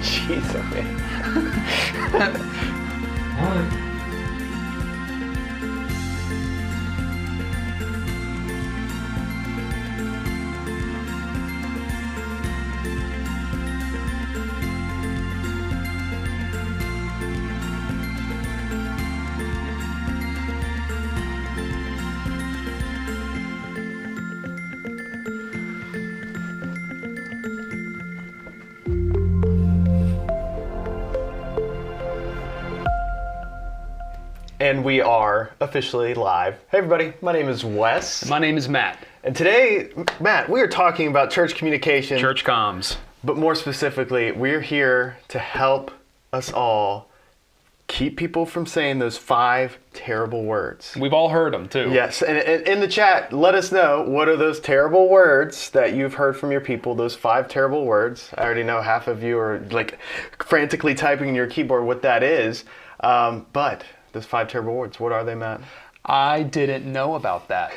Jeez, man. And we are officially live. Hey everybody, my name is Wes. My name is Matt. And today, Matt, we are talking about church communication. Church comms. But more specifically, we're here to help us all keep people from saying those 5 terrible words. We've all heard them too. Yes, and in the chat, let us know what are those terrible words that you've heard from your people, those 5 terrible words. I already know half of you are like frantically typing in your keyboard what that is. But those 5 terrible words, what are they, Matt? I didn't know about that.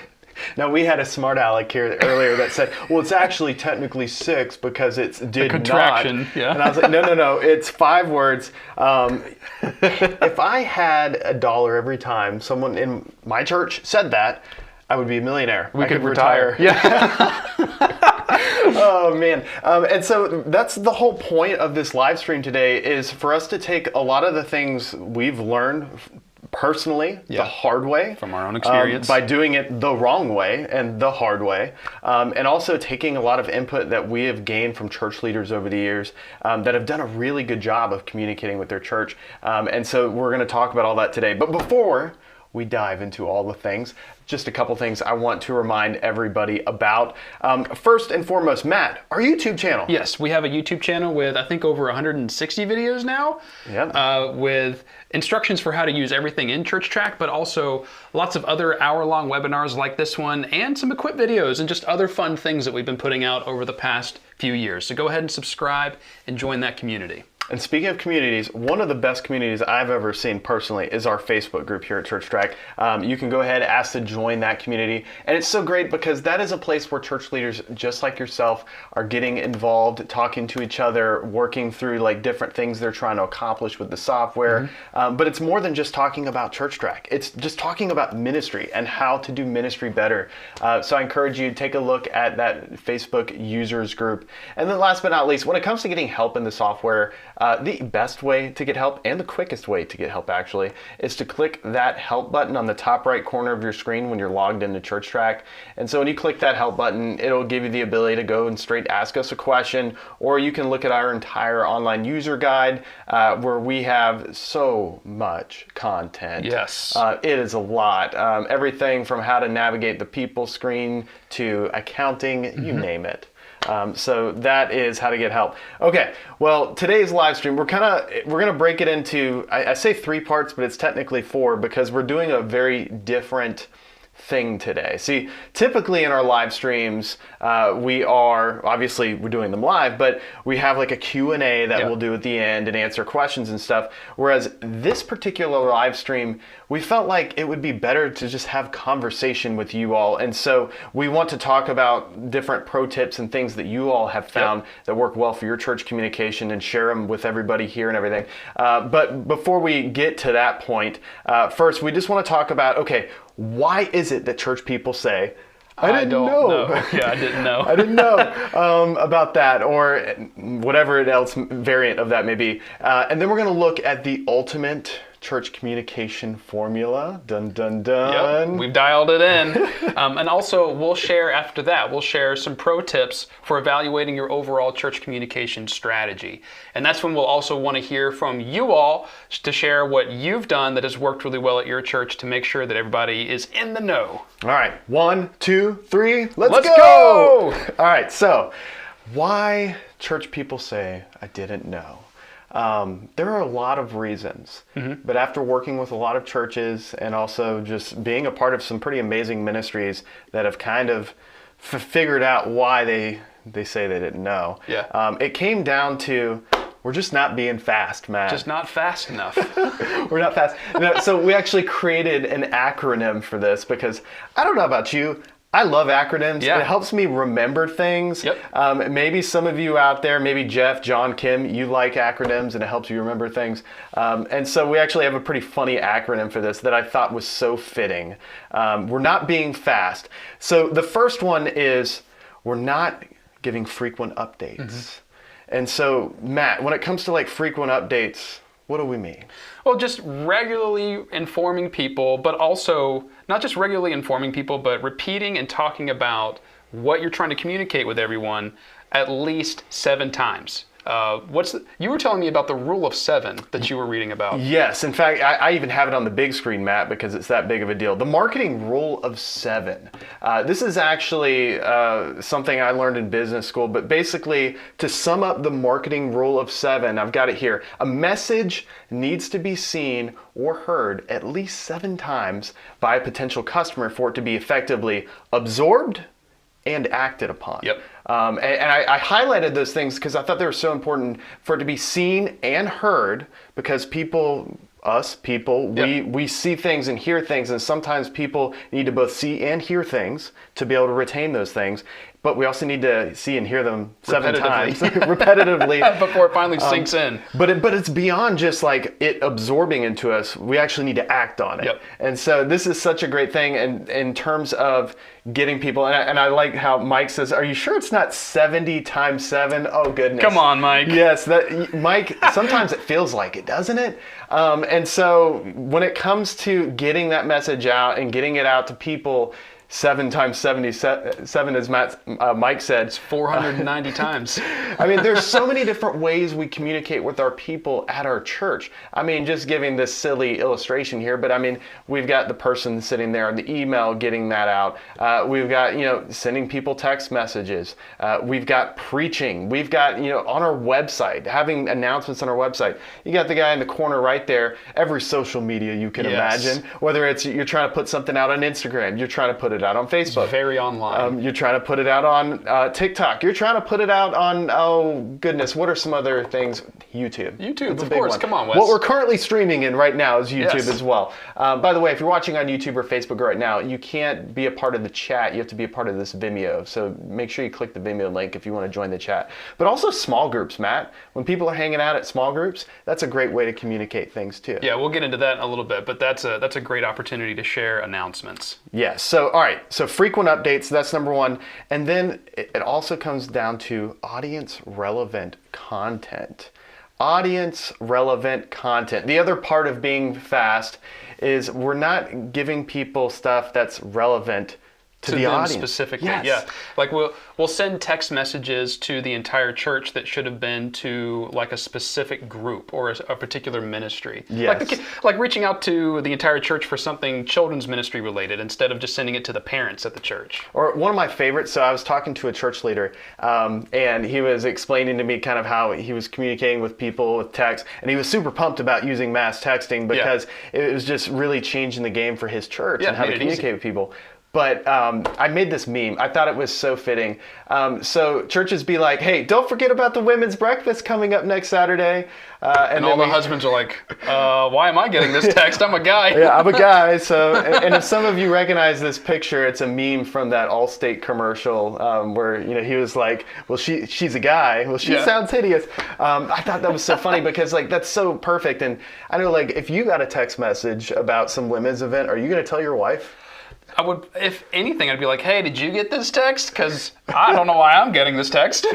Now, we had a smart aleck here earlier that said, well, it's actually technically 6 because it's did contraction, not. yeah. And I was like, no, it's 5 words. If I had $1 every time someone in my church said that, I would be a millionaire. We could retire. Yeah. Oh, man. And so that's the whole point of this live stream today, is for us to take a lot of the things we've learned personally, the hard way. From our own experience. By doing it the wrong way and the hard way. And also taking a lot of input that we have gained from church leaders over the years that have done a really good job of communicating with their church. And so we're going to talk about all that today. But before we dive into all the things, just a couple things I want to remind everybody about. First and foremost, Matt, our YouTube channel. Yes, we have a YouTube channel with, I think, over 160 videos now. Yep. With instructions for how to use everything in ChurchTrac, but also lots of other hour-long webinars like this one, and some equip videos and just other fun things that we've been putting out over the past few years. So go ahead and subscribe and join that community. And speaking of communities, one of the best communities I've ever seen personally is our Facebook group here at ChurchTrac. You can go ahead, ask to join that community. And it's so great because that is a place where church leaders just like yourself are getting involved, talking to each other, working through like different things they're trying to accomplish with the software. But it's more than just talking about ChurchTrac. It's just talking about ministry and how to do ministry better. So I encourage you to take a look at that Facebook users group. And then last but not least, when it comes to getting help in the software, the best way to get help, and the quickest way to get help actually, is to click that help button on the top right corner of your screen when you're logged into ChurchTrac. And so when you click that help button, it'll give you the ability to go and straight ask us a question, or you can look at our entire online user guide where we have so much content. Yes. It is a lot. Everything from how to navigate the people screen to accounting, you name it. So that is how to get help. Okay, well, today's live stream, we're gonna break it into, I say 3 parts, but it's technically 4 because we're doing a very different thing today. See, typically in our live streams, we're doing them live, but we have like a Q&A that we'll do at the end and answer questions and stuff. Whereas this particular live stream, we felt like it would be better to just have conversation with you all. And so we want to talk about different pro tips and things that you all have found that work well for your church communication and share them with everybody here and everything. But before we get to that point, first, we just want to talk about, okay, why is it that church people say, I didn't know. Yeah, I didn't know. I didn't know about that, or whatever else variant of that may be. And then we're going to look at the ultimate church communication formula. Dun, dun, dun. Yep, we've dialed it in. And also, we'll share some pro tips for evaluating your overall church communication strategy. And that's when we'll also want to hear from you all to share what you've done that has worked really well at your church to make sure that everybody is in the know. All right, 1, 2, 3, let's go! All right, so why church people say, I didn't know? There are a lot of reasons, but after working with a lot of churches and also just being a part of some pretty amazing ministries that have kind of figured out why they say they didn't know, it came down to, we're just not being fast, Matt. Just not fast enough. We're not fast. No, so we actually created an acronym for this because I don't know about you, I love acronyms. Yeah. It helps me remember things. Yep. Maybe some of you out there, maybe Jeff, John, Kim, you like acronyms and it helps you remember things. And so we actually have a pretty funny acronym for this that I thought was so fitting. We're not being fast. So the first one is we're not giving frequent updates. Mm-hmm. And so, Matt, when it comes to like frequent updates, what do we mean? Well, just regularly informing people, but also not just regularly informing people, but repeating and talking about what you're trying to communicate with everyone at least 7 times. You were telling me about the rule of 7 that you were reading about. Yes. In fact, I even have it on the big screen, Matt, because it's that big of a deal. The marketing rule of 7. This is actually something I learned in business school, but basically to sum up the marketing rule of 7, I've got it here. A message needs to be seen or heard at least 7 times by a potential customer for it to be effectively absorbed and acted upon. Yep. And I highlighted those things because I thought they were so important for it to be seen and heard, because us people, yep. we see things and hear things, and sometimes people need to both see and hear things to be able to retain those things. But we also need to see and hear them 7 times repetitively before it finally sinks in. But it's beyond just like it absorbing into us. We actually need to act on it. Yep. And so this is such a great thing in terms of getting people. And I like how Mike says, "Are you sure it's not 70 times 7?" Oh goodness! Come on, Mike. Yes, Mike. Sometimes it feels like it, doesn't it? And so when it comes to getting that message out and getting it out to people, 7 times 77, as Mike said. It's 490 times. I mean, there's so many different ways we communicate with our people at our church. I mean, just giving this silly illustration here, but I mean, we've got the person sitting there on the email getting that out. We've got, sending people text messages. We've got preaching. We've got, on our website, having announcements on our website. You got the guy in the corner right there. Every social media you can imagine, whether it's you're trying to put something out on Instagram, you're trying to put it out on Facebook. It's very online. You're trying to put it out on TikTok. You're trying to put it out on, oh goodness, what are some other things? YouTube. YouTube, of course. Come on, Wes. What we're currently streaming in right now is YouTube Yes. as well. By the way, if you're watching on YouTube or Facebook right now, you can't be a part of the chat. You have to be a part of this Vimeo. So make sure you click the Vimeo link if you want to join the chat. But also small groups, Matt. When people are hanging out at small groups, that's a great way to communicate things too. Yeah, we'll get into that in a little bit, but that's a great opportunity to share announcements. Yes. So, all right. So frequent updates, that's number 1. And then it also comes down to audience relevant content. Audience relevant content. The other part of being fast is we're not giving people stuff that's relevant to the them audience specifically. Yes. Yeah, like we'll send text messages to the entire church that should have been to like a specific group or a particular ministry. Yes. Like reaching out to the entire church for something children's ministry related instead of just sending it to the parents at the church. Or one of my favorites, so I was talking to a church leader and he was explaining to me kind of how he was communicating with people with text, and he was super pumped about using mass texting because it was just really changing the game for his church and how to communicate with people. But I made this meme. I thought it was so fitting. So churches be like, "Hey, don't forget about the women's breakfast coming up next Saturday." And all the husbands are like, "Why am I getting this text? I'm a guy." Yeah, I'm a guy. So, and if some of you recognize this picture, it's a meme from that Allstate commercial where he was like, "Well, she's a guy. Well, she sounds hideous." I thought that was so funny because that's so perfect. And I know if you got a text message about some women's event, are you going to tell your wife? I would, if anything, I'd be like, "Hey, did you get this text? Because I don't know why I'm getting this text."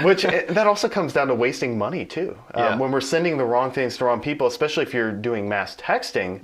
Which that also comes down to wasting money too. When we're sending the wrong things to wrong people, especially if you're doing mass texting,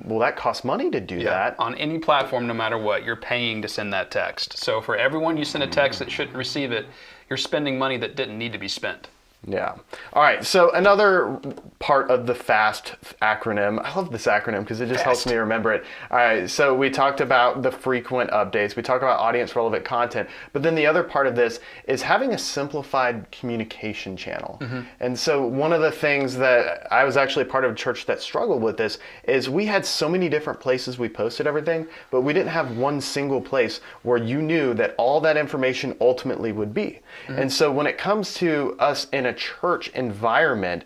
well, that costs money to do that. On any platform, no matter what, you're paying to send that text. So for everyone you send a text that shouldn't receive it, you're spending money that didn't need to be spent. Yeah. All right. So another part of the FAST acronym, I love this acronym because it just helps me remember it. All right. So we talked about the frequent updates. We talked about audience relevant content. But then the other part of this is having a simplified communication channel. And so one of the things that I was actually part of a church that struggled with this is we had so many different places we posted everything, but we didn't have one single place where you knew that all that information ultimately would be. And so when it comes to us in a church environment,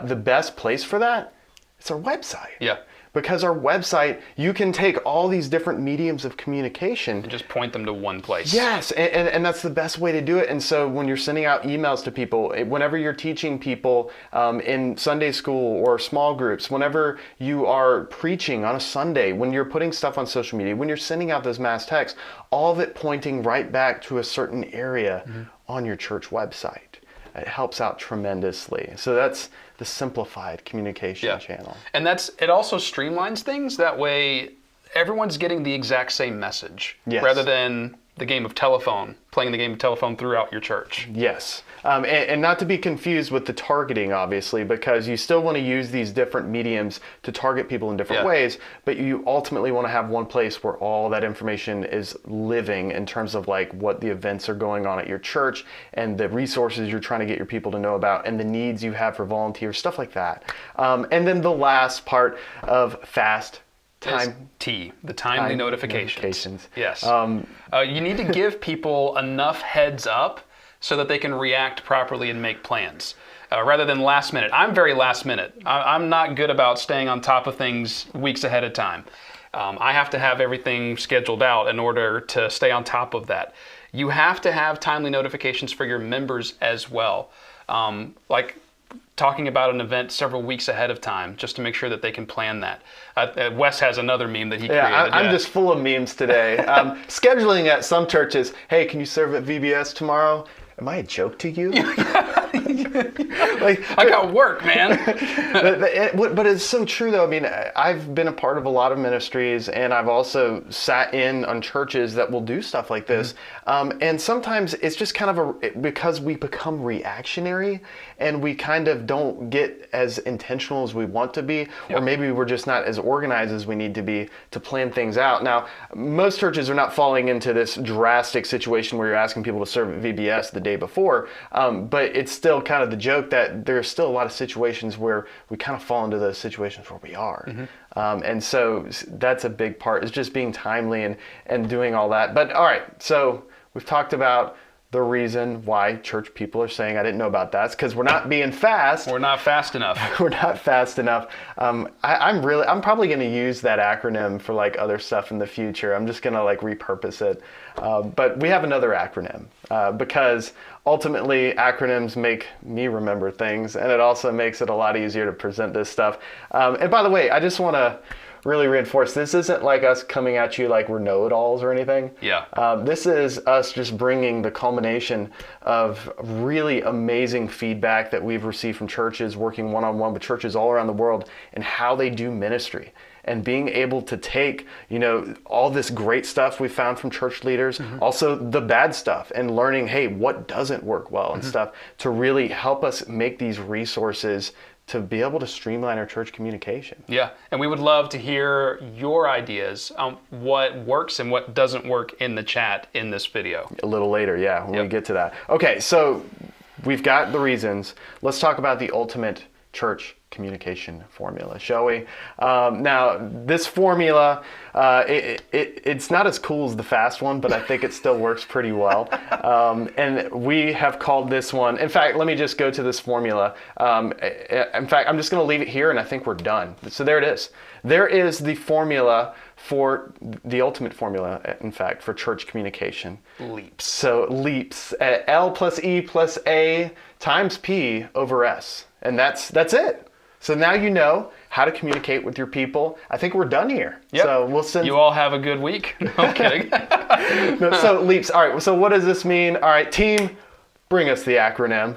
the best place for that is our website. Yeah. because our website, you can take all these different mediums of communication and just point them to one place. Yes, and that's the best way to do it. And so when you're sending out emails to people, whenever you're teaching people in Sunday school or small groups, whenever you are preaching on a Sunday, when you're putting stuff on social media, when you're sending out those mass texts, all of it pointing right back to a certain area on your church website. It helps out tremendously. So that's the simplified communication channel. And it also streamlines things. That way everyone's getting the exact same message rather than the game of telephone, playing the game of telephone throughout your church. Yes. And not to be confused with the targeting, obviously, because you still want to use these different mediums to target people in different ways, but you ultimately want to have one place where all that information is living in terms of like what the events are going on at your church and the resources you're trying to get your people to know about and the needs you have for volunteers, stuff like that. And then the last part of fast the timely notifications. Yes. You need to give people enough heads up so that they can react properly and make plans, rather than last minute. I'm very last minute. I'm not good about staying on top of things weeks ahead of time. I have to have everything scheduled out in order to stay on top of that. You have to have timely notifications for your members as well. Like talking about an event several weeks ahead of time just to make sure that they can plan that. Wes has another meme that he created. I'm just full of memes today. Scheduling at some churches, hey, can you serve at VBS tomorrow? Am I a joke to you? Like, I got work, man. But it's so true, though. I mean, I've been a part of a lot of ministries, and I've also sat in on churches that will do stuff like this. And sometimes it's just kind of because we become reactionary, and we kind of don't get as intentional as we want to be, or maybe we're just not as organized as we need to be to plan things out. Now, most churches are not falling into this drastic situation where you're asking people to serve at VBS the day before, but it's still kind of the joke that there's still a lot of situations where we kind of fall into those situations where we are. And so that's a big part, is just being timely and doing all that. But all right, so we've talked about the reason why church people are saying, I didn't know about that. It's because we're not being fast. We're not fast enough. We're not fast enough. I'm probably going to use that acronym for like other stuff in the future. I'm just going to like repurpose it. But we have another acronym because ultimately acronyms make me remember things, and it also makes it a lot easier to present this stuff. And by the way, I just want to really reinforce, this isn't like us coming at you like we're know-it-alls or anything. This is us just bringing the culmination of really amazing feedback that we've received from churches, working one-on-one with churches all around the world, and how they do ministry. And being able to take, all this great stuff we found from church leaders, also the bad stuff, and learning, hey, what doesn't work well and stuff, to really help us make these resources to be able to streamline our church communication. Yeah, and we would love to hear your ideas on what works and what doesn't work in the chat in this video. A little later, when we get to that. Okay, so we've got the reasons. Let's talk about the ultimate church communication formula, shall we? Now, this formula, it's not as cool as the fast one, but I think it still works pretty well. And we have called this one, in fact, let me just go to this formula. In fact, I'm just going to leave it here, and I think we're done. So there it is. There is the formula for the ultimate formula, in fact, for church communication. LEAPS. So LEAPS, L plus E plus A times P over S. And that's it. So now you know how to communicate with your people. I think we're done here. So we'll send. You all have a good week. No, I'm kidding. So LEAPS. All right. So what does this mean? All right, team, bring us the acronym.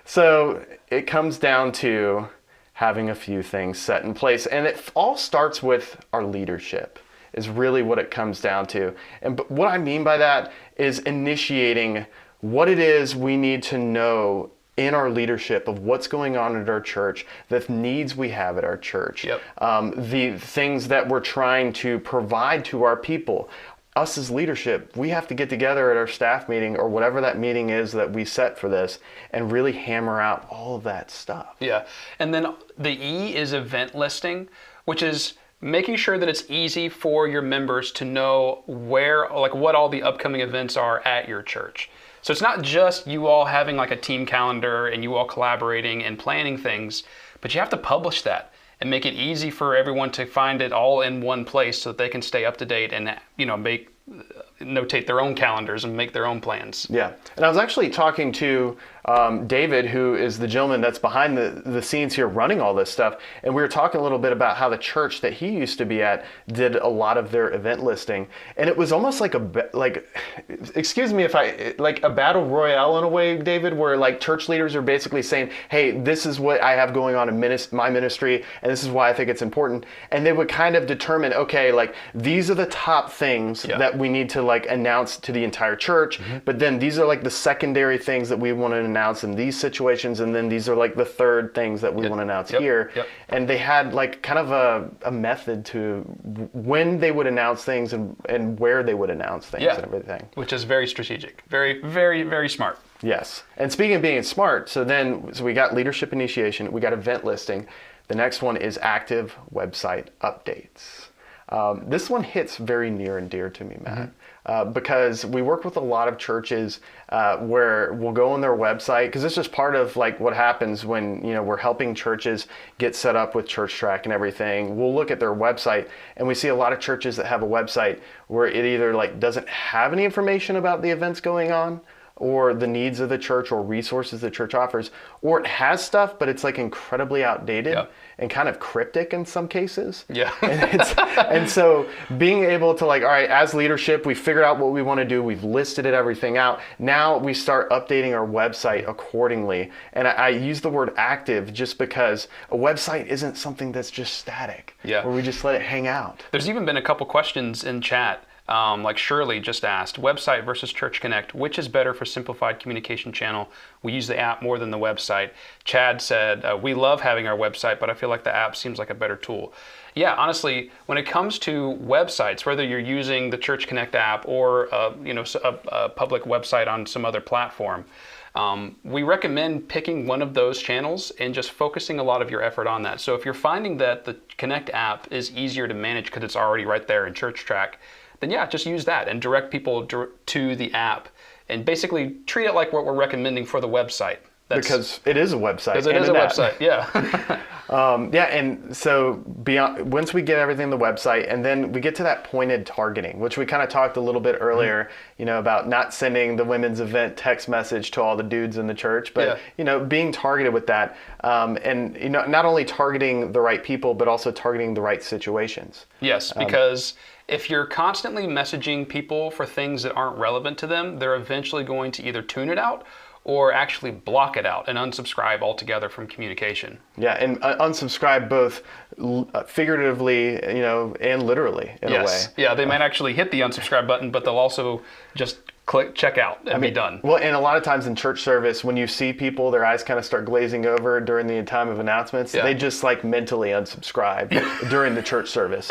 So it comes down to having a few things set in place, and it all starts with our leadership. Is really what it comes down to. And what I mean by that is initiating what it is we need to know in our leadership of what's going on at our church, the needs we have at our church, the things that we're trying to provide to our people. Us as leadership, we have to get together at our staff meeting or whatever that meeting is that we set for this and really hammer out all of that stuff. Yeah, and then the E is event listing, which is making sure that it's easy for your members to know what all the upcoming events are at your church. So it's not just you all having like a team calendar and you all collaborating and planning things, but you have to publish that and make it easy for everyone to find it all in one place so that they can stay up to date and, notate their own calendars and make their own plans. Yeah. And I was actually talking to David, who is the gentleman that's behind the scenes here running all this stuff. And we were talking a little bit about how the church that he used to be at did a lot of their event listing. And it was almost like excuse me if like a battle royale in a way, David, where like church leaders are basically saying, hey, this is what I have going on in my ministry, and this is why I think it's important. And they would kind of determine, okay, like these are the top things that we need to like announce to the entire church, but then these are like the secondary things that we want to announce in these situations, and then these are like the third things that we want to announce here. And they had like kind of a method to when they would announce things and where they would announce things and everything. Which is very strategic. Very, very, very smart. Yes. And speaking of being smart, so we got leadership initiation, we got event listing. The next one is active website updates. This one hits very near and dear to me, Matt. Because we work with a lot of churches where we'll go on their website, because this is part of like what happens when we're helping churches get set up with ChurchTrac and everything. We'll look at their website and we see a lot of churches that have a website where it either like doesn't have any information about the events going on, or the needs of the church, or resources the church offers, or it has stuff, but it's like incredibly outdated and kind of cryptic in some cases. And so being able to like, all right, as leadership, we figured out what we want to do. We've listed everything out. Now we start updating our website accordingly. And I use the word active just because a website isn't something that's just static, where we just let it hang out. There's even been a couple questions in chat. Like Shirley just asked, website versus Church Connect, which is better for simplified communication channel? We use the app more than the website. Chad said, we love having our website, but I feel like the app seems like a better tool. Yeah, honestly, when it comes to websites, whether you're using the Church Connect app or a public website on some other platform, we recommend picking one of those channels and just focusing a lot of your effort on that. So if you're finding that the Connect app is easier to manage because it's already right there in ChurchTrac, then just use that and direct people to the app and basically treat it like what we're recommending for the website. Because it is a website. Because it is a website, and so once we get everything on the website, and then we get to that pointed targeting, which we kind of talked a little bit earlier, about not sending the women's event text message to all the dudes in the church, but being targeted with that, and not only targeting the right people, but also targeting the right situations. Yes, because if you're constantly messaging people for things that aren't relevant to them, they're eventually going to either tune it out or actually block it out and unsubscribe altogether from communication. Yeah, and unsubscribe both figuratively, and literally in a way. Yeah, they might actually hit the unsubscribe button, but they'll also just click check out and be done. Well, and a lot of times in church service, when you see people, their eyes kind of start glazing over during the time of announcements, they just like mentally unsubscribe during the church service.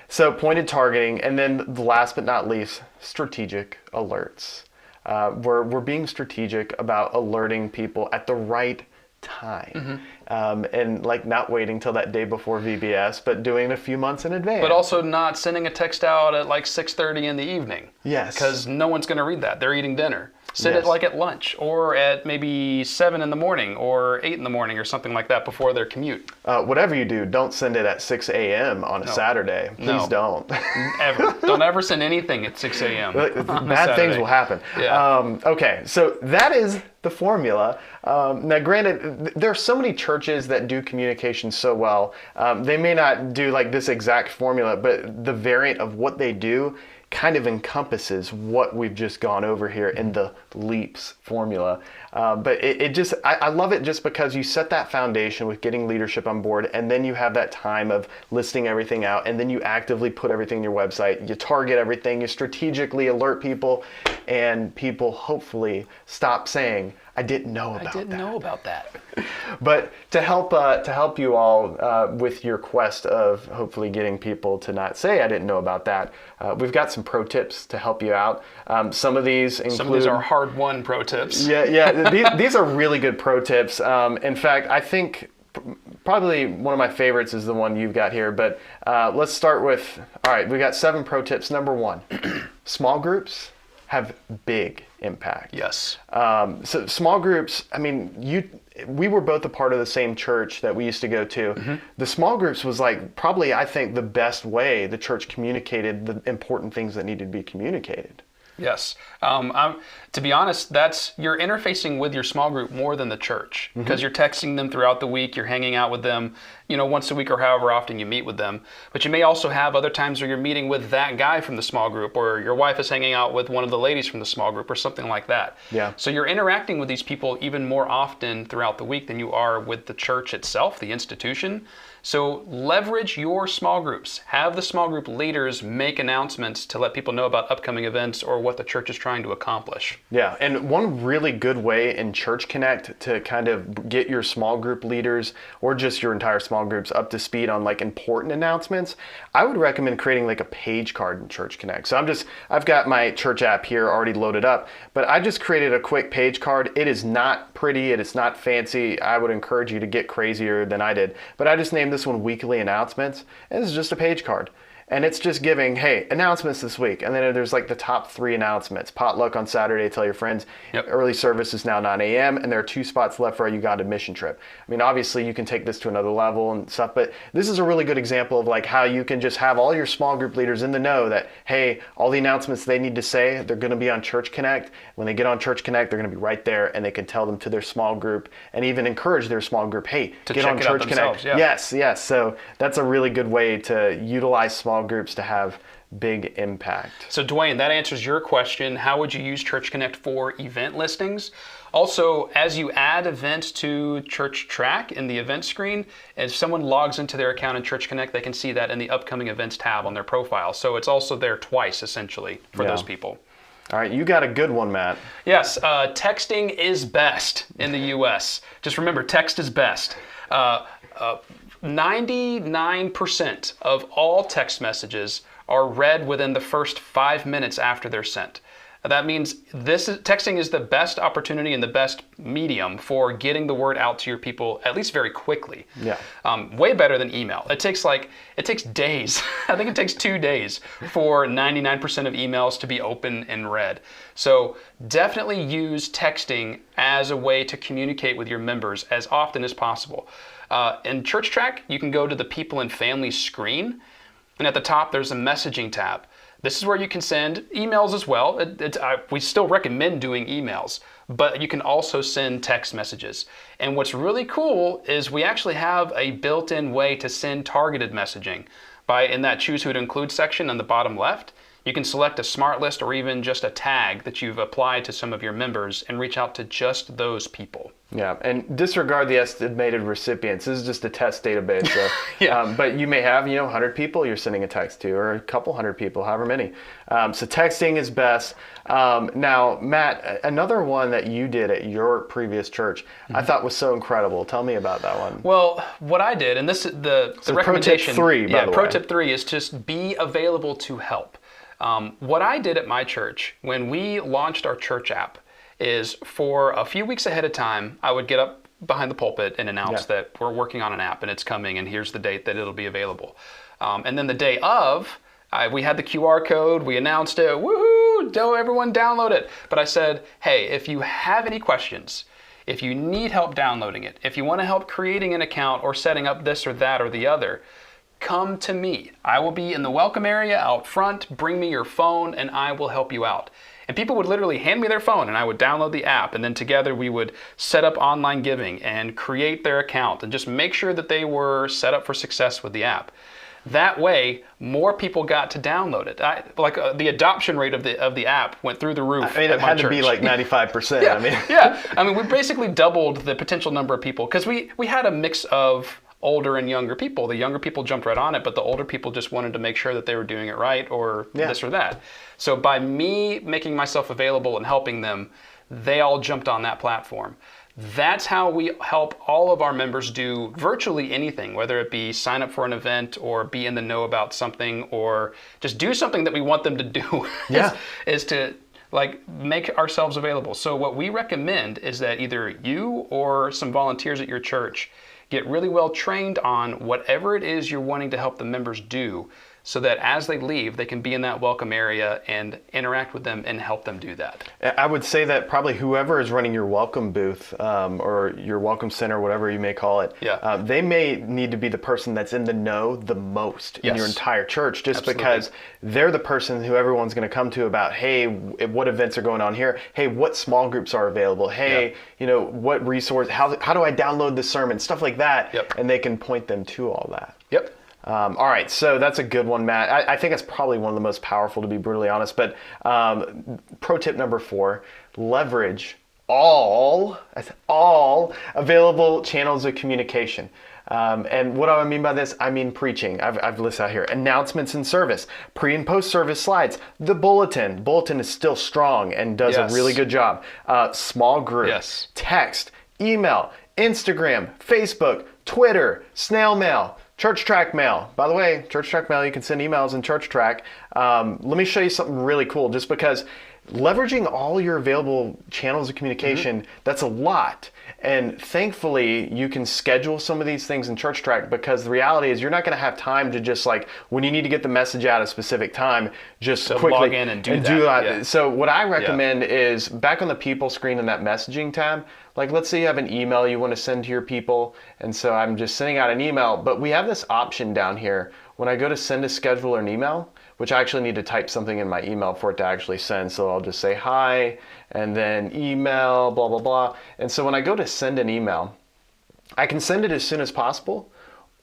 So pointed targeting, and then last but not least, strategic alerts. We're being strategic about alerting people at the right time, and like not waiting till that day before VBS, but doing it a few months in advance. But also not sending a text out at like 6:30 in the evening. Yes. Because no one's going to read that. They're eating dinner. Send it like at lunch, or at maybe 7 in the morning or 8 in the morning or something like that before their commute. Whatever you do, don't send it at 6 a.m. on a Saturday. Please don't. Ever. Don't ever send anything at 6 a.m. Bad things will happen. Okay, so that is the formula. Now, granted, there are so many churches that do communication so well. They may not do like this exact formula, but the variant of what they do kind of encompasses what we've just gone over here in the LEAPS formula. But I love it just because you set that foundation with getting leadership on board, and then you have that time of listing everything out, and then you actively put everything in your website, you target everything, you strategically alert people, and people hopefully stop saying, I didn't know about that. But to help you all with your quest of hopefully getting people to not say I didn't know about that, we've got some pro tips to help you out. Some of these are hard-won pro tips. These are really good pro tips. In fact, I think probably one of my favorites is the one you've got here. But let's start with, all right, we got 7 pro tips. Number 1, small groups have big impact. Yes. So small groups, I mean, we were both a part of the same church that we used to go to. The small groups was like probably, I think, the best way the church communicated the important things that needed to be communicated. Yes. To be honest, you're interfacing with your small group more than the church, because you're texting them throughout the week, you're hanging out with them, once a week or however often you meet with them. But you may also have other times where you're meeting with that guy from the small group, or your wife is hanging out with one of the ladies from the small group, or something like that. Yeah. So you're interacting with these people even more often throughout the week than you are with the church itself, the institution. So leverage your small groups. Have the small group leaders make announcements to let people know about upcoming events or what the church is trying to accomplish. Yeah, and one really good way in Church Connect to kind of get your small group leaders or just your entire small groups up to speed on like important announcements, I would recommend creating like a page card in Church Connect. So I've got my church app here already loaded up, but I just created a quick page card. It is not pretty, it is not fancy. I would encourage you to get crazier than I did, but I just named this one Weekly Announcements, and this is just a page card. And it's just giving, hey, announcements this week. And then there's like the top 3 announcements. Potluck on Saturday, tell your friends. Yep. Early service is now 9 a.m. and there are 2 spots left for our Uganda mission trip. I mean, obviously you can take this to another level and stuff, but this is a really good example of like how you can just have all your small group leaders in the know that, hey, all the announcements they need to say, they're going to be on Church Connect. When they get on Church Connect, they're going to be right there, and they can tell them to their small group and even encourage their small group, hey, get on Church Connect. Yeah. Yes. So that's a really good way to utilize small groups to have big impact. So Dwayne, that answers your question. How would you use Church Connect for event listings? Also, as you add events to ChurchTrac in the event screen, if someone logs into their account in Church Connect, they can see that in the upcoming events tab on their profile. So it's also there twice, essentially, for those people. All right, you got a good one, Matt. Yes, texting is best in the U.S. Just remember, text is best. 99% of all text messages are read within the first 5 minutes after they're sent. That means texting is the best opportunity and the best medium for getting the word out to your people, at least very quickly. Yeah. Way better than email. It takes days. I think it takes 2 days for 99% of emails to be open and read. So definitely use texting as a way to communicate with your members as often as possible. In ChurchTrac, you can go to the People and Family screen, and at the top there's a messaging tab. This is where you can send emails as well. We still recommend doing emails, but you can also send text messages. And what's really cool is we actually have a built-in way to send targeted messaging. In that Choose Who to Include section on the bottom left, you can select a smart list or even just a tag that you've applied to some of your members and reach out to just those people. Yeah, and disregard the estimated recipients. This is just a test database. So, yeah. But you may have, 100 people you're sending a text to, or a couple hundred people, however many. So texting is best. Now, Matt, another one that you did at your previous church, I thought was so incredible. Tell me about that one. Well, what I did, and this is the recommendation. Pro tip 3, by the way. Pro tip 3 is just be available to help. What I did at my church when we launched our church app is for a few weeks ahead of time, I would get up behind the pulpit and announce that we're working on an app and it's coming and here's the date that it'll be available. And then the day of, we had the QR code, we announced it, woohoo, everyone download it. But I said, hey, if you have any questions, if you need help downloading it, if you want to help creating an account or setting up this or that or the other, come to me. I will be in the welcome area out front. Bring me your phone and I will help you out. And people would literally hand me their phone and I would download the app, and then together we would set up online giving and create their account and just make sure that they were set up for success with the app. That way, more people got to download it. The adoption rate of the app went through the roof. I mean, it had to be like 95%. Yeah. I mean, we basically doubled the potential number of people because we had a mix of older and younger people. The younger people jumped right on it, but the older people just wanted to make sure that they were doing it right or this or that. So by me making myself available and helping them, they all jumped on that platform. That's how we help all of our members do virtually anything, whether it be sign up for an event or be in the know about something or just do something that we want them to do. is to make ourselves available. So what we recommend is that either you or some volunteers at your church get really well trained on whatever it is you're wanting to help the members do so that as they leave, they can be in that welcome area and interact with them and help them do that. I would say that probably whoever is running your welcome booth or your welcome center, whatever you may call it, they may need to be the person that's in the know the most in your entire church, just because they're the person who everyone's going to come to about, hey, what events are going on here? Hey, what small groups are available? Hey, what resource, how do I download the sermon? Stuff like that. And they can point them to all that. All right, so that's a good one, Matt. I think it's probably one of the most powerful, to be brutally honest. But pro tip number 4, leverage all available channels of communication. And what do I mean by this? I mean preaching. I've listed out here. Announcements in service, pre and post service slides, the bulletin. Bulletin is still strong and does a really good job. Small group, text, email, Instagram, Facebook, Twitter, snail mail, ChurchTrac mail. By the way, ChurchTrac mail, you can send emails in ChurchTrac. Let me show you something really cool, just because leveraging all your available channels of communication, that's a lot. And thankfully, you can schedule some of these things in ChurchTrac, because the reality is you're not going to have time to just, like, when you need to get the message out at a specific time, just quickly log in and do that. So what I recommend is back on the people screen in that messaging tab, like, let's say you have an email you want to send to your people, and so I'm just sending out an email, but we have this option down here. When I go to send a schedule or an email, which I actually need to type something in my email for it to actually send, so I'll just say hi, and then email, blah, blah, blah. And so when I go to send an email, I can send it as soon as possible,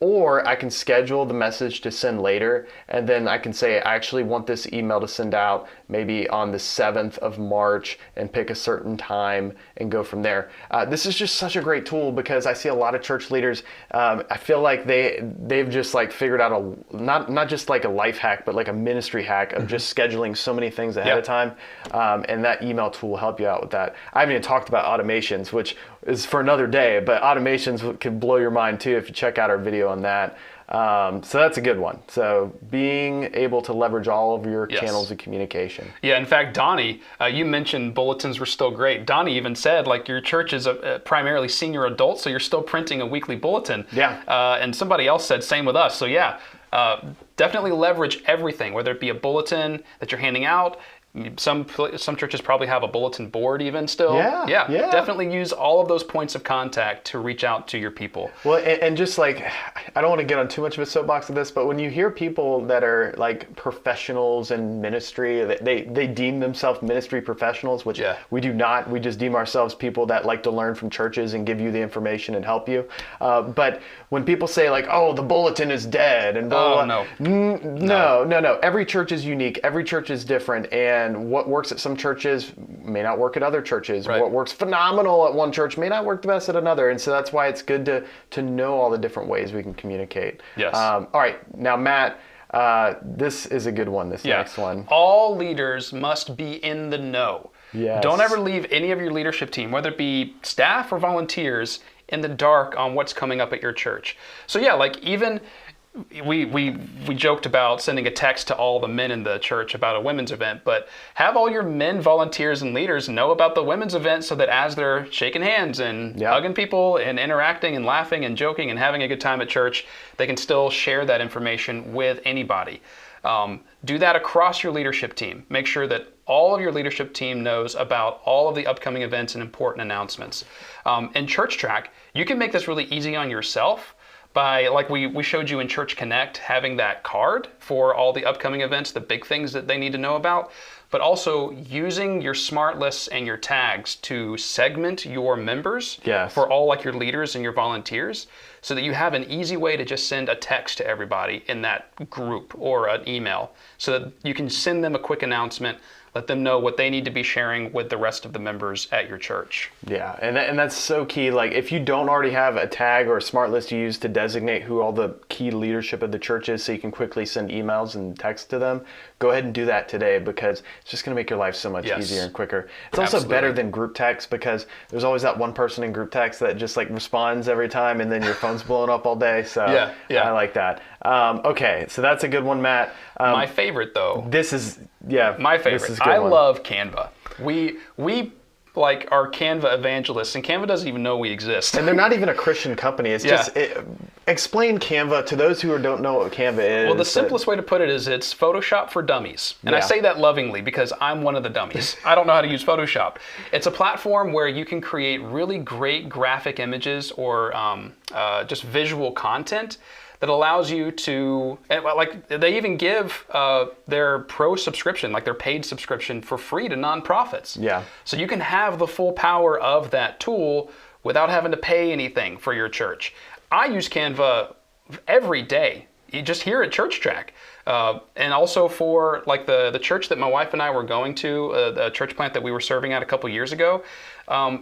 or I can schedule the message to send later, and then I can say I actually want this email to send out maybe on the 7th of March, and pick a certain time and go from there. This is just such a great tool, because I see a lot of church leaders, I feel like they've just like figured out not just like a life hack, but like a ministry hack of just scheduling so many things ahead of time. And that email tool will help you out with that. I haven't even talked about automations, which is for another day, but automations can blow your mind too if you check out our video on that. So that's a good one. So being able to leverage all of your channels of communication. Yeah, in fact, Donnie, you mentioned bulletins were still great. Donnie even said, like, your church is primarily senior adults, so you're still printing a weekly bulletin. And somebody else said same with us. So definitely leverage everything, whether it be a bulletin that you're handing out. Some churches probably have a bulletin board even still. Definitely use all of those points of contact to reach out to your people. Well, and just like, I don't want to get on too much of a soapbox of this, but when you hear people that are like professionals in ministry, they deem themselves ministry professionals, which we do not. We just deem ourselves people that like to learn from churches and give you the information and help you. But when people say like, oh, the bulletin is dead and blah, blah, no. Every church is unique. Every church is different. And what works at some churches may not work at other churches. What works phenomenal at one church may not work the best at another. And so that's why it's good to know all the different ways we can communicate. All right. Now, Matt, this is a good one, this next one. All leaders must be in the know. Don't ever leave any of your leadership team, whether it be staff or volunteers, in the dark on what's coming up at your church. So like even we joked about sending a text to all the men in the church about a women's event, but have all your men volunteers and leaders know about the women's event, so that as they're shaking hands and hugging people and interacting and laughing and joking and having a good time at church, they can still share that information with anybody. Do that across your leadership team. Make sure that all of your leadership team knows about all of the upcoming events and important announcements. In ChurchTrac, you can make this really easy on yourself by, like we showed you in Church Connect, having that card for all the upcoming events, the big things that they need to know about, but also using your smart lists and your tags to segment your members for all like your leaders and your volunteers, so that you have an easy way to just send a text to everybody in that group or an email, so that you can send them a quick announcement, let them know what they need to be sharing with the rest of the members at your church. Yeah, and that's so key. Like, if you don't already have a tag or a smart list you use to designate who all the key leadership of the church is, so you can quickly send emails and text to them, go ahead and do that today, because it's just going to make your life so much easier and quicker. It's also better than group text, because there's always that one person in group text that just like responds every time, and then your phone's blowing up all day. So I like that. Okay, so that's a good one, Matt. My favorite, though. This is my favorite. I love Canva. We like are Canva evangelists, and Canva doesn't even know we exist. And they're not even a Christian company. It's just, explain Canva to those who don't know what Canva is. Well, the simplest way to put it is it's Photoshop for dummies. And I say that lovingly because I'm one of the dummies. I don't know how to use Photoshop. It's a platform where you can create really great graphic images or just visual content that allows you to, like they even give their pro subscription, like their paid subscription for free to nonprofits. Yeah. So you can have the full power of that tool without having to pay anything for your church. I use Canva every day, just here at ChurchTrac. And also for like the church that my wife and I were going to, the church plant that we were serving at a couple years ago,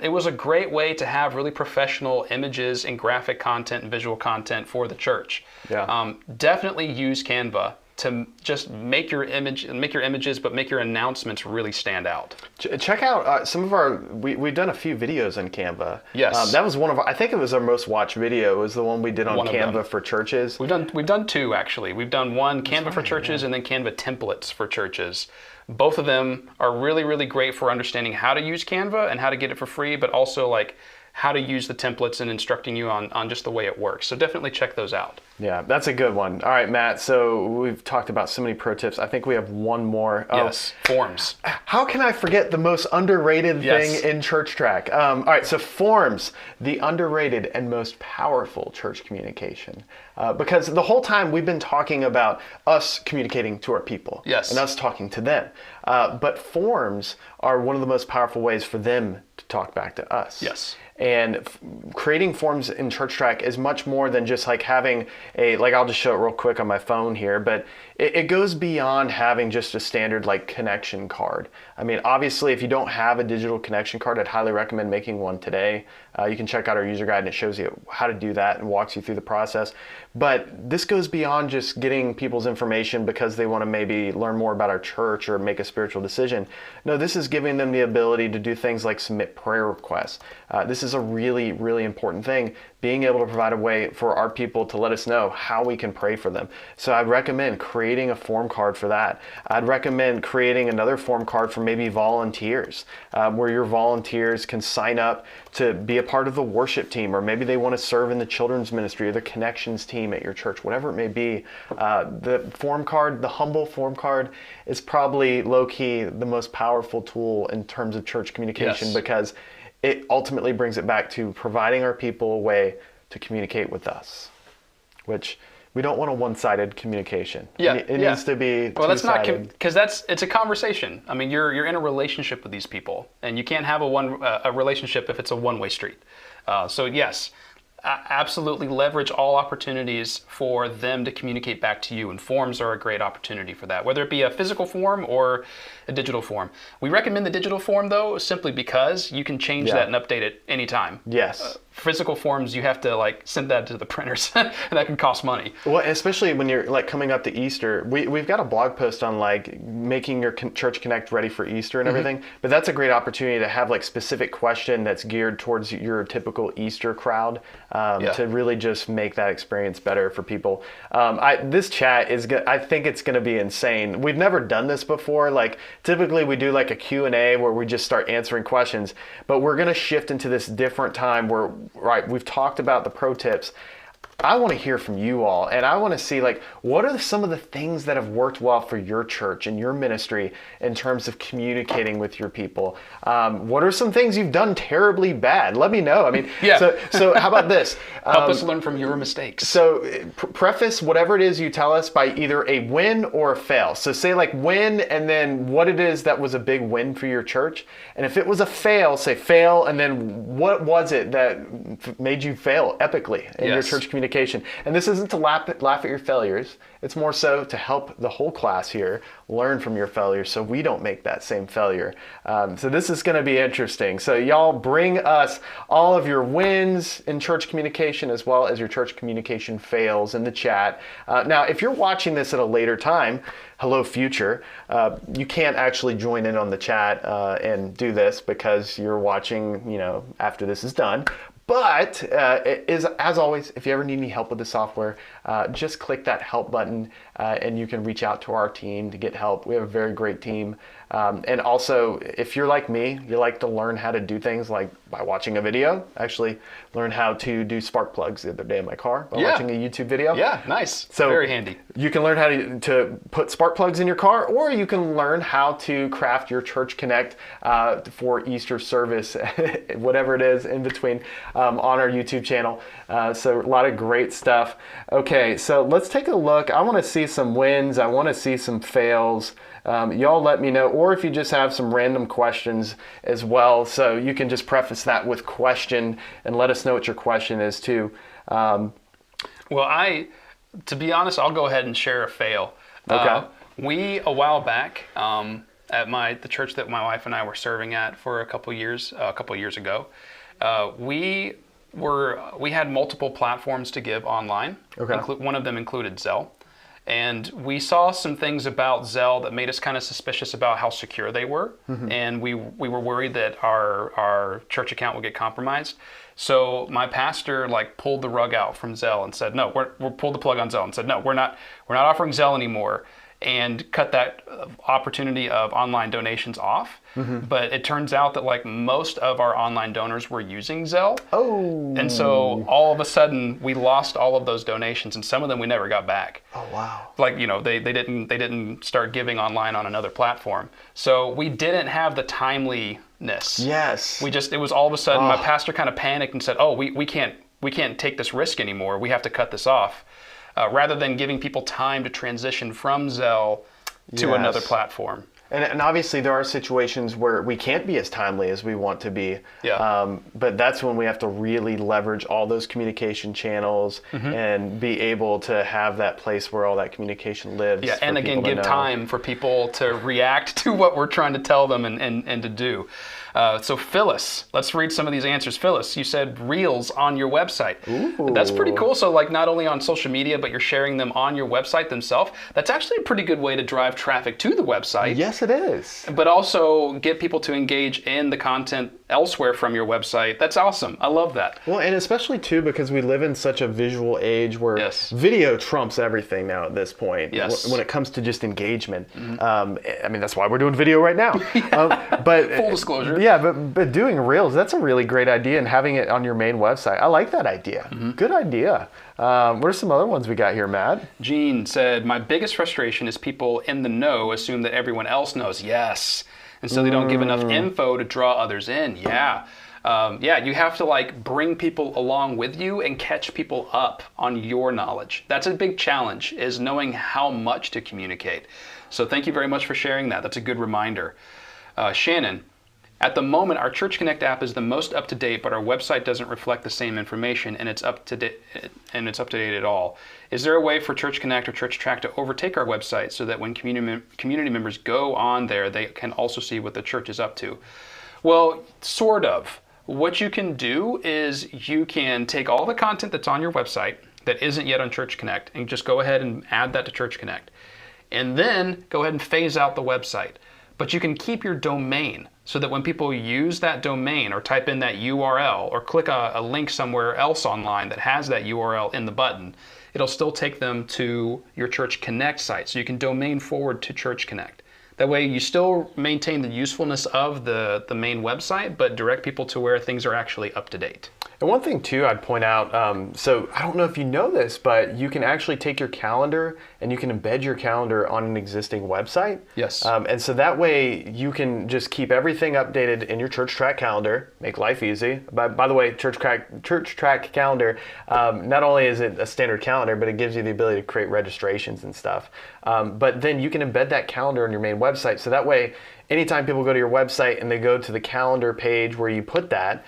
it was a great way to have really professional images and graphic content and visual content for the church. Yeah. Definitely use Canva to just make your images, but make your announcements really stand out. Check out some of our, we've done a few videos on Canva. Yes. That was one of our, I think it was our most watched video, was the one we did on Canva for churches. We've done two actually. We've done one Canva for churches and then Canva templates for churches. Both of them are really, really great for understanding how to use Canva and how to get it for free, but also like how to use the templates and instructing you on just the way it works. So definitely check those out. Yeah, that's a good one. All right, Matt, so we've talked about so many pro tips. I think we have one more. Yes, forms. How can I forget the most underrated thing in ChurchTrac? All right, so forms, the underrated and most powerful church communication. Because the whole time we've been talking about us communicating to our people. Yes. And us talking to them. But forms are one of the most powerful ways for them to talk back to us. Yes. And creating forms in ChurchTrac is much more than just like having like I'll just show it real quick on my phone here, but it goes beyond having just a standard like connection card. I mean, obviously, if you don't have a digital connection card, I'd highly recommend making one today. You can check out our user guide and it shows you how to do that and walks you through the process. But this goes beyond just getting people's information because they want to maybe learn more about our church or make a spiritual decision. No, this is giving them the ability to do things like submit prayer requests. This is a really, really important thing, being able to provide a way for our people to let us know how we can pray for them. So I'd recommend creating a form card for that. I'd recommend creating another form card for maybe volunteers, where your volunteers can sign up to be a part of the worship team, or maybe they want to serve in the children's ministry or the connections team at your church, whatever it may be. The form card, the humble form card, is probably low-key the most powerful tool in terms of church communication, because it ultimately brings it back to providing our people a way to communicate with us, which we don't want a one-sided communication. It needs to be two-sided. Well, that's not, because it's a conversation. I mean, you're in a relationship with these people, and you can't have a relationship if it's a one-way street. So yes, absolutely leverage all opportunities for them to communicate back to you, and forms are a great opportunity for that, whether it be a physical form or a digital form. We recommend the digital form though, simply because you can change that and update it anytime. Yes. Physical forms, you have to like send that to the printers and that can cost money. Well, especially when you're like coming up to Easter, we've got a blog post on like making your Church Connect ready for Easter and everything, but that's a great opportunity to have like specific question that's geared towards your typical Easter crowd, to really just make that experience better for people. This chat is, I think it's going to be insane. We've never done this before. Like typically we do like a Q&A where we just start answering questions, but we're going to shift into this different time where, right, we've talked about the pro tips. I want to hear from you all, and I want to see like what are some of the things that have worked well for your church and your ministry in terms of communicating with your people. What are some things you've done terribly bad? Let me know. I mean, so how about this? Help us learn from your mistakes. So preface whatever it is you tell us by either a win or a fail. So say like win, and then what it is that was a big win for your church. And if it was a fail, say fail, and then what was it that made you fail epically in your church communication? And this isn't to laugh at your failures. It's more so to help the whole class here learn from your failures so we don't make that same failure. So this is going to be interesting. So y'all bring us all of your wins in church communication as well as your church communication fails in the chat. Now, if you're watching this at a later time, hello future, you can't actually join in on the chat and do this because you're watching, after this is done. But as always, if you ever need any help with the software, just click that help button and you can reach out to our team to get help. We have a very great team And also, if you're like me, you like to learn how to do things like by watching a video. I actually learned how to do spark plugs the other day in my car by watching a YouTube video. Yeah, nice. So very handy. You can learn how to put spark plugs in your car, or you can learn how to craft your Church Connect for Easter service, whatever it is in between, on our YouTube channel. So a lot of great stuff. Okay, so let's take a look. I want to see some wins. I want to see some fails. Y'all let me know, or if you just have some random questions as well, so you can just preface that with question and let us know what your question is too. Well, to be honest, I'll go ahead and share a fail. Okay. We, a while back, at the church that my wife and I were serving at for a couple years ago, we had multiple platforms to give online. Okay. One of them included Zelle. And we saw some things about Zelle that made us kind of suspicious about how secure they were. Mm-hmm. And we were worried that our church account would get compromised. So my pastor pulled the rug out from Zelle and said, no, we'll pull the plug on Zelle, and said, no, we're not offering Zelle anymore, and cut that opportunity of online donations off. Mm-hmm. But it turns out that most of our online donors were using Zelle. Oh. And so all of a sudden we lost all of those donations, and some of them we never got back. Oh wow. They didn't start giving online on another platform. So we didn't have the timeliness. Yes. It was all of a sudden my pastor kind of panicked and said, "Oh, we can't take this risk anymore. We have to cut this off." Rather than giving people time to transition from Zelle to another platform. And obviously there are situations where we can't be as timely as we want to be. Yeah. But that's when we have to really leverage all those communication channels and be able to have that place where all that communication lives. Yeah, and again, give time for people to react to what we're trying to tell them and to do. So Phyllis, let's read some of these answers. Phyllis, you said Reels on your website. Ooh. That's pretty cool. So not only on social media, but you're sharing them on your website themselves. That's actually a pretty good way to drive traffic to the website. Yes, it is. But also get people to engage in the content elsewhere from your website. That's awesome. I love that. Well, and especially too because we live in such a visual age where video trumps everything now at this point. Yes. When it comes to just engagement. Mm-hmm. That's why we're doing video right now. But full disclosure. Yeah, but doing Reels, that's a really great idea, and having it on your main website. I like that idea. Mm-hmm. Good idea. What are some other ones we got here, Matt? Jean said, my biggest frustration is people in the know assume that everyone else knows. Yes. And so they don't give enough info to draw others in. Yeah. You have to bring people along with you and catch people up on your knowledge. That's a big challenge, is knowing how much to communicate. So thank you very much for sharing that. That's a good reminder. Shannon, at the moment, our Church Connect app is the most up to date, but our website doesn't reflect the same information, and it's up to date at all. Is there a way for Church Connect or ChurchTrac to overtake our website so that when community members go on there, they can also see what the church is up to? Well, sort of. What you can do is you can take all the content that's on your website that isn't yet on Church Connect and just go ahead and add that to Church Connect. And then go ahead and phase out the website. But you can keep your domain so that when people use that domain or type in that URL or click a link somewhere else online that has that URL in the button, it'll still take them to your Church Connect site. So you can domain forward to Church Connect. That way you still maintain the usefulness of the main website, but direct people to where things are actually up to date. And one thing too I'd point out, so I don't know if you know this, but you can actually take your calendar and you can embed your calendar on an existing website. Yes. And so that way you can just keep everything updated in your ChurchTrac calendar, make life easy. By the way, ChurchTrac calendar, not only is it a standard calendar, but it gives you the ability to create registrations and stuff. But then you can embed that calendar on your main website. So that way, anytime people go to your website and they go to the calendar page where you put that,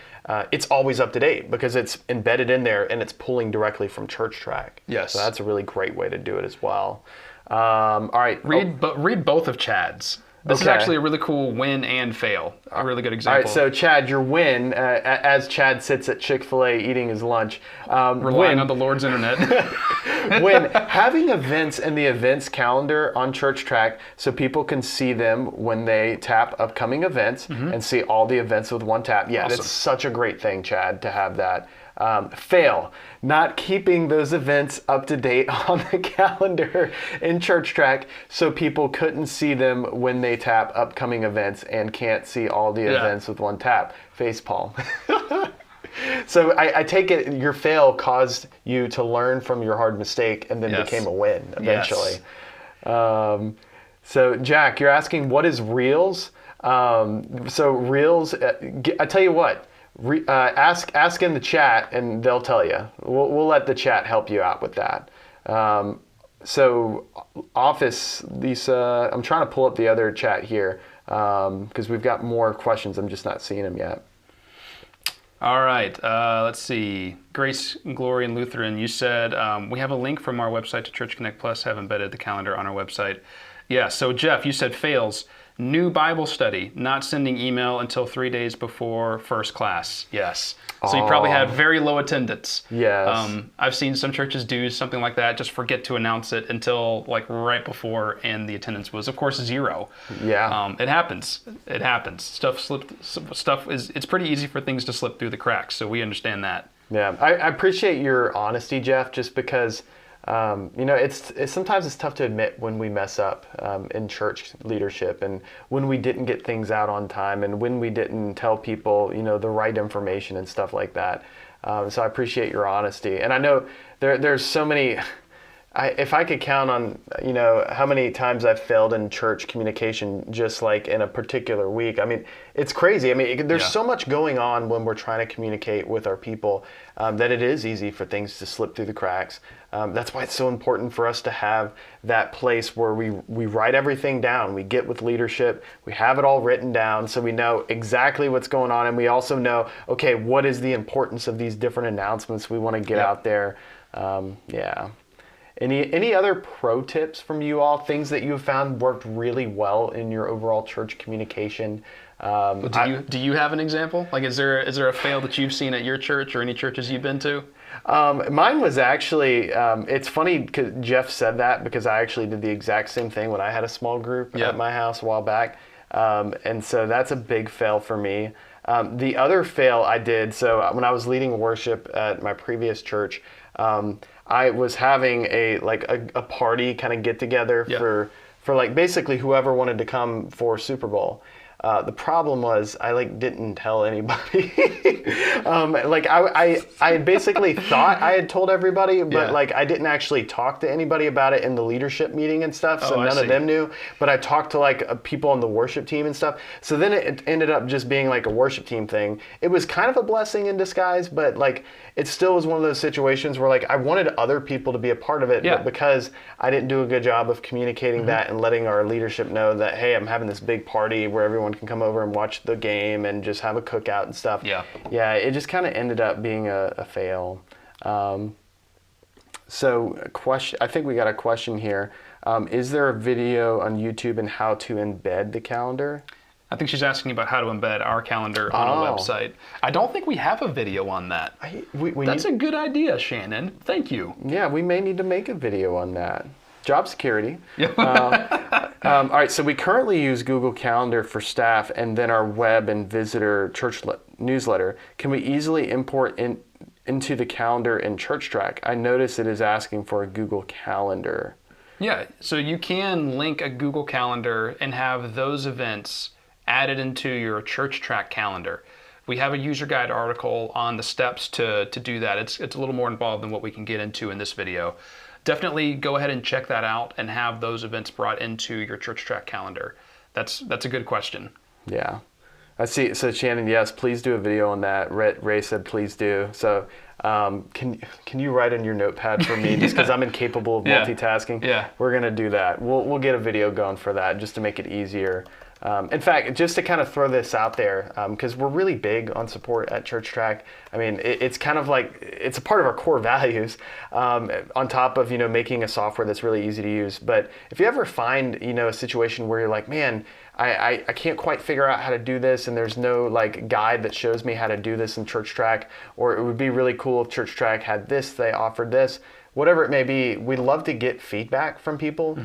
it's always up to date because it's embedded in there and it's pulling directly from ChurchTrac. Yes. So that's a really great way to do it as well. All right. Read both of Chad's. This is actually a really cool win and fail. A really good example. All right, so Chad, your win, as Chad sits at Chick-fil-A eating his lunch. Relying on the Lord's internet. when having events in the events calendar on ChurchTrac so people can see them when they tap upcoming events and see all the events with one tap. Yeah, Awesome. That's such a great thing, Chad, to have that. Fail, not keeping those events up to date on the calendar in ChurchTrac so people couldn't see them when they tap upcoming events and can't see all the events with one tap. Facepalm. So I take it your fail caused you to learn from your hard mistake and then became a win eventually. Yes. So Jack, you're asking what is Reels? So Reels, I tell you what, ask in the chat and they'll tell you. We'll let the chat help you out with that. So Office, Lisa, I'm trying to pull up the other chat here because we've got more questions. I'm just not seeing them yet. All right, let's see. Grace, Glory, and Lutheran, you said we have a link from our website to Church Connect Plus, have embedded the calendar on our website. Yeah, so Jeff, you said fails. New Bible study, not sending email until 3 days before first class. Yes. So you probably had very low attendance. Yes. I've seen some churches do something like that, just forget to announce it until like right before, and the attendance was, of course, 0. Yeah. It happens. It happens. It's pretty easy for things to slip through the cracks, so we understand that. Yeah, I appreciate your honesty, Jeff, just because it's sometimes it's tough to admit when we mess up in church leadership and when we didn't get things out on time and when we didn't tell people, the right information and stuff like that. So I appreciate your honesty. And I know there's so many, if I could count on, how many times I've failed in church communication just like in a particular week. I mean, it's crazy. I mean, there's so much going on when we're trying to communicate with our people that it is easy for things to slip through the cracks. That's why it's so important for us to have that place where we write everything down. We get with leadership. We have it all written down so we know exactly what's going on. And we also know, okay, what is the importance of these different announcements we want to get out there? Any other pro tips from you all? Things that you have found worked really well in your overall church communication? Do you have an example? Like, is there a fail that you've seen at your church or any churches you've been to? Mine was actually, it's funny because Jeff said that because I actually did the exact same thing when I had a small group at my house a while back. And so that's a big fail for me. The other fail I did, so when I was leading worship at my previous church, I was having a party kind of get together for like basically whoever wanted to come for Super Bowl. The problem was I didn't tell anybody. I basically thought I had told everybody, but I didn't actually talk to anybody about it in the leadership meeting and stuff. So none of them knew. But I talked to people on the worship team and stuff. So then it ended up just being like a worship team thing. It was kind of a blessing in disguise, but it still was one of those situations where I wanted other people to be a part of it, but because I didn't do a good job of communicating that and letting our leadership know that, hey, I'm having this big party where everyone can come over and watch the game and just have a cookout and stuff. Yeah, it just kind of ended up being a fail. So I think we got a question here. Is there a video on YouTube on how to embed the calendar? I think she's asking about how to embed our calendar on a website. I don't think we have a video on that. That's a good idea, Shannon. Thank you. Yeah, we may need to make a video on that. Job security. All right, so we currently use Google Calendar for staff and then our web and visitor church newsletter. Can we easily import into the calendar in ChurchTrac? I notice it is asking for a Google Calendar. Yeah, so you can link a Google Calendar and have those events added into your ChurchTrac calendar. We have a user guide article on the steps to do that. It's a little more involved than what we can get into in this video. Definitely go ahead and check that out and have those events brought into your ChurchTrac calendar. That's a good question. Yeah. I see. So Shannon, yes, please do a video on that. Ray said please do. So can you write on your notepad for me just because I'm incapable of multitasking? Yeah. We're going to do that. We'll get a video going for that just to make it easier. In fact, just to kind of throw this out there, because we're really big on support at ChurchTrac. I mean, it's kind of it's a part of our core values on top of, making a software that's really easy to use. But if you ever find, a situation where you're like, man, I can't quite figure out how to do this and there's no guide that shows me how to do this in ChurchTrac, or it would be really cool if ChurchTrac had this, they offered this. whatever it may be, we love to get feedback from people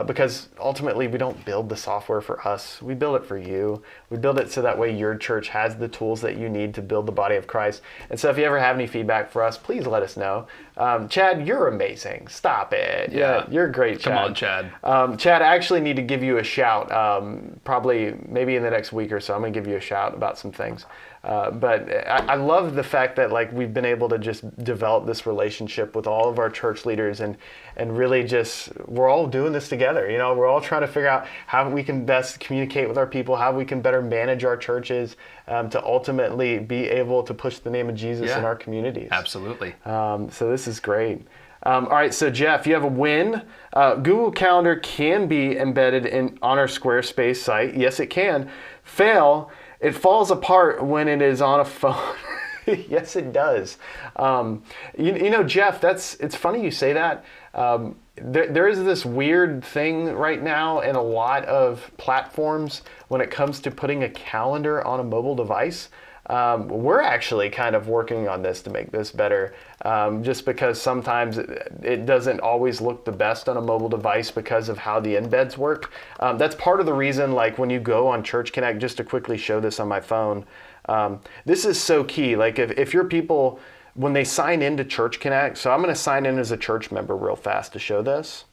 because ultimately we don't build the software for us. We build it for you. We build it so that way your church has the tools that you need to build the body of Christ. And so if you ever have any feedback for us, please let us know. Chad, you're amazing. Stop it. Yeah, you're great, Chad. Come on, Chad. Chad, I actually need to give you a shout. Probably maybe in the next week or so, I'm going to give you a shout about some things. But I love the fact that like we've been able to just develop this relationship with all of our church leaders and really just, we're all doing this together. You know, we're all trying to figure out how we can best communicate with our people, how we can better manage our churches to ultimately be able to push the name of Jesus in our communities. Absolutely. So this is great. All right, so Jeff, you have a win. Google Calendar can be embedded on our Squarespace site. Yes, it can. Fail. It falls apart when it is on a phone. Yes, it does. You know, Jeff, it's funny you say that. There is this weird thing right now in a lot of platforms when it comes to putting a calendar on a mobile device. We're actually kind of working on this to make this better, just because sometimes it doesn't always look the best on a mobile device because of how the embeds work. That's part of the reason, like when you go on Church Connect, just to quickly show this on my phone, this is so key. Like if your people, when they sign into Church Connect, so I'm going to sign in as a church member real fast to show this.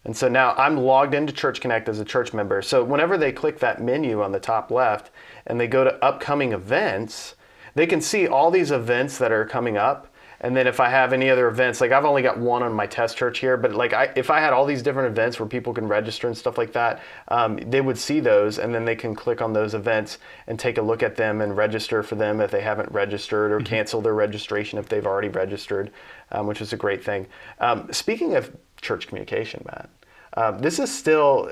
And so now I'm logged into Church Connect as a church member. So whenever they click that menu on the top left and they go to upcoming events, they can see all these events that are coming up. And then if I have any other events, like I've only got one on my test church here, but like if I had all these different events where people can register and stuff like that, they would see those and then they can click on those events and take a look at them and register for them if they haven't registered, or cancel their registration if they've already registered, which is a great thing. Speaking of church communication, Matt, this is still,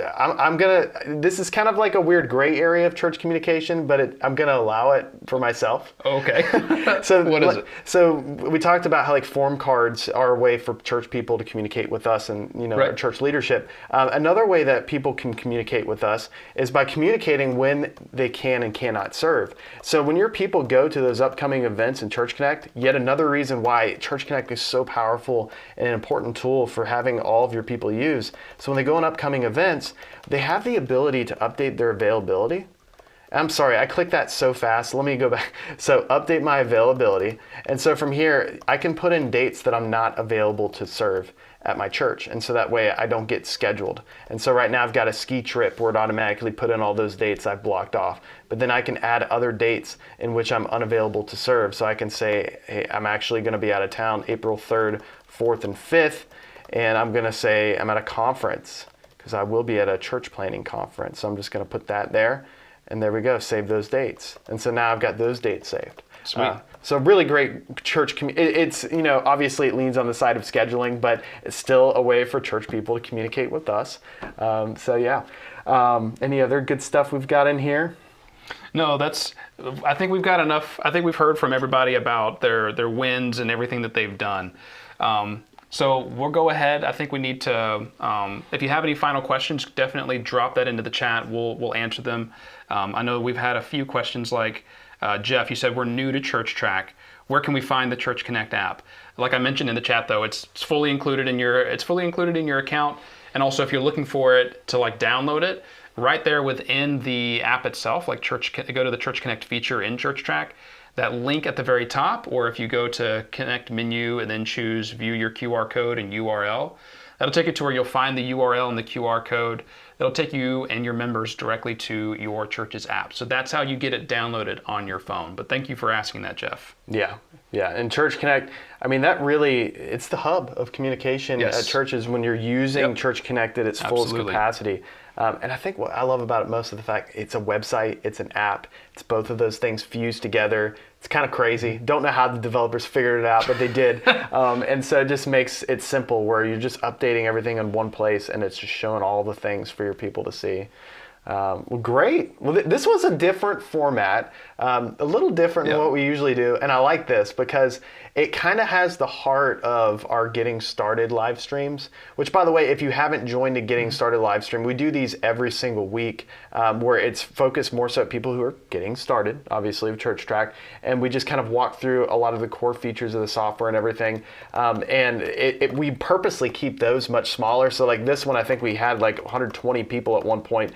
this is kind of like a weird gray area of church communication, but I'm going to allow it for myself. Okay. So what is it? So we talked about how like form cards are a way for church people to communicate with us and, you know, our church leadership. Another way that people can communicate with us is by communicating when they can and cannot serve. So when your people go to those upcoming events in Church Connect, yet another reason why Church Connect is so powerful and an important tool for having all of your people use. So when they go on upcoming events, they have the ability to update their availability. I'm sorry, I clicked that so fast. Let me go back. So update my availability. And so from here, I can put in dates that I'm not available to serve at my church. And so that way I don't get scheduled. And so right now I've got a ski trip where it automatically put in all those dates I've blocked off. But then I can add other dates in which I'm unavailable to serve. So I can say, hey, I'm actually going to be out of town April 3rd, 4th, and 5th. And I'm going to say I'm at a conference because I will be at a church planning conference. So I'm just going to put that there. And there we go, save those dates. And so now I've got those dates saved. Sweet. So really great church, it's, you know, obviously it leans on the side of scheduling, but it's still a way for church people to communicate with us. So yeah, any other good stuff we've got in here? No, I think we've got enough. I think we've heard from everybody about their wins and everything that they've done. So we'll go ahead. I think we need to, if you have any final questions, definitely drop that into the chat. We'll answer them. I know we've had a few questions like, Jeff, you said we're new to ChurchTrac. Where can we find the Church Connect app? Like I mentioned in the chat though, it's fully included in your account. And also if you're looking for it to like download it, right there within the app itself, like go to the Church Connect feature in ChurchTrac. That link at the very top, or if you go to Connect menu and then choose View Your QR Code and URL, that'll take you to where you'll find the URL and the QR code. That'll take you and your members directly to your church's app. So that's how you get it downloaded on your phone. But thank you for asking that, Jeff. Yeah. And Church Connect, I mean, that really, it's the hub of communication at churches when you're using Church Connect at its fullest capacity. And I think what I love about it most of the fact, it's a website, it's an app, it's both of those things fused together. It's kind of crazy. Don't know how the developers figured it out, but they did. And so it just makes it simple where you're just updating everything in one place and it's just showing all the things for your people to see. Well, great. Well, this was a different format, a little different than what we usually do. And I like this because it kind of has the heart of our Getting Started live streams, which, by the way, if you haven't joined a Getting Started live stream, we do these every single week where it's focused more so at people who are getting started, obviously, with ChurchTrac. And we just kind of walk through a lot of the core features of the software and everything. And we purposely keep those much smaller. So like this one, I think we had like 120 people at one point,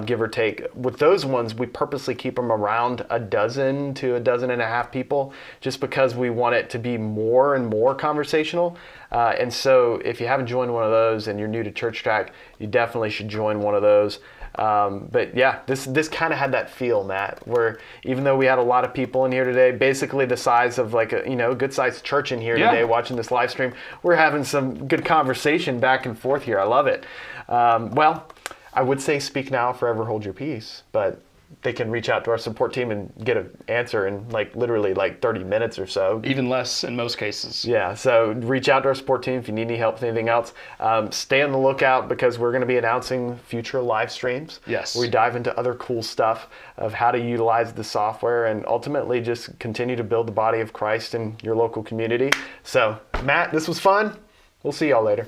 give or take. With those ones, we purposely keep them around a dozen to a dozen and a half people, just because we want it to be more and more conversational. And so if you haven't joined one of those and you're new to ChurchTrac, you definitely should join one of those. But yeah, this kind of had that feel, Matt, where even though we had a lot of people in here today, basically the size of like a good sized church in here today watching this live stream, we're having some good conversation back and forth here. I love it. Well, I would say speak now, forever hold your peace, but they can reach out to our support team and get an answer in like literally like 30 minutes or so. Even less in most cases. Yeah, so reach out to our support team if you need any help with anything else. Stay on the lookout because we're going to be announcing future live streams. Yes. We dive into other cool stuff of how to utilize the software and ultimately just continue to build the body of Christ in your local community. So, Matt, this was fun. We'll see y'all later.